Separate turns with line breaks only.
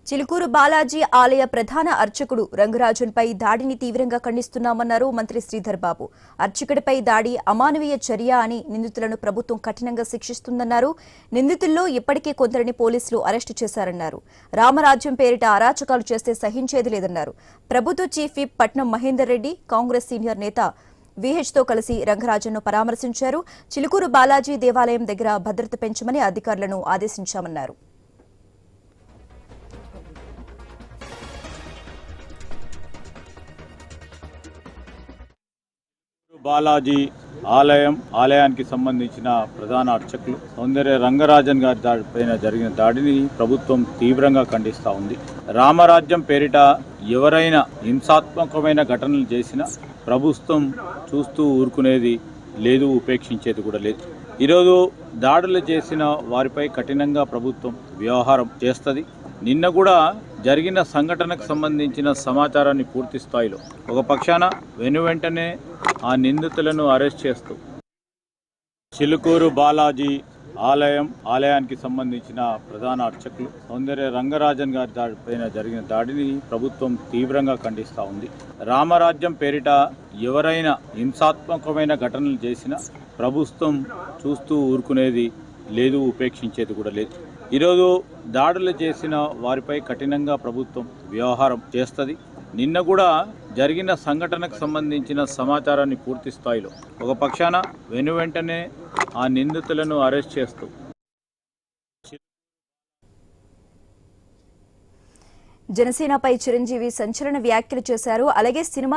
చిలుకూరు బాలాజీ ఆలయ ప్రధాన అర్చకుడు రంగరాజన్పై దాడిని తీవ్రంగా ఖండిస్తున్నామన్నారు మంత్రి శ్రీధర్ బాబు. అర్చకుడిపై దాడి అమానవీయ చర్య అని నిందితులను ప్రభుత్వం కఠినంగా శిక్షిస్తుందన్నారు. నిందితుల్లో ఇప్పటికే కొందరిని పోలీసులు అరెస్టు చేశారన్నారు. రామరాజ్యం పేరిట అరాచకాలు చేస్తే సహించేది లేదన్నారు. ప్రభుత్వ చీఫ్ విప్ పట్నం మహేందర్ రెడ్డి, కాంగ్రెస్ సీనియర్ నేత విహెచ్తో కలిసి రంగరాజన్ను పరామర్శించారు. చిలుకూరు బాలాజీ దేవాలయం దగ్గర భద్రత పెంచమని అధికారులను ఆదేశించామన్నారు.
బాలాజీ ఆలయానికి సంబంధించిన ప్రధాన అర్చకులు సౌందర్య రంగరాజన్ గారి పైన జరిగిన దాడిని ప్రభుత్వం తీవ్రంగా ఖండిస్తూ ఉంది. రామరాజ్యం పేరిట ఎవరైనా హింసాత్మకమైన ఘటనలు చేసినా ప్రభుత్వం చూస్తూ ఊరుకునేది లేదు, ఉపేక్షించేది కూడా లేదు. ఈరోజు దాడులు చేసిన వారిపై కఠినంగా ప్రభుత్వం వ్యవహారం చేస్తుంది. నిన్న కూడా జరిగిన సంఘటనకు సంబంధించిన సమాచారాన్ని పూర్తి స్థాయిలో ఒక పక్షాన వెనువెంటనే ఆ నిందితులను అరెస్ట్ చేస్తూ చిలుకూరు బాలాజీ ఆలయానికి సంబంధించిన ప్రధాన అర్చకులు సౌందర్య రంగరాజన్ గారి పైన జరిగిన దాడిని ప్రభుత్వం తీవ్రంగా ఖండిస్తూ ఉంది. రామరాజ్యం పేరిట ఎవరైనా హింసాత్మకమైన ఘటనలు చేసినా ప్రభుత్వం చూస్తూ ఊరుకునేది లేదు, ఉపేక్షించేది కూడా లేదు. ఈరోజు దాడులు చేసిన వారిపై కఠినంగా ప్రభుత్వం వ్యవహారం చేస్తుంది. నిన్న కూడా జరిగిన సంఘటనకు సంబంధించిన సమాచారాన్ని పూర్తి స్థాయిలో ఒక పక్షాన వెనువెంటనే ఆ నిందితులను అరెస్ట్ చేస్తూ
జనసేనపై చిరంజీవి సంచలన వ్యాఖ్యలు చేశారు. అలాగే సినిమాలో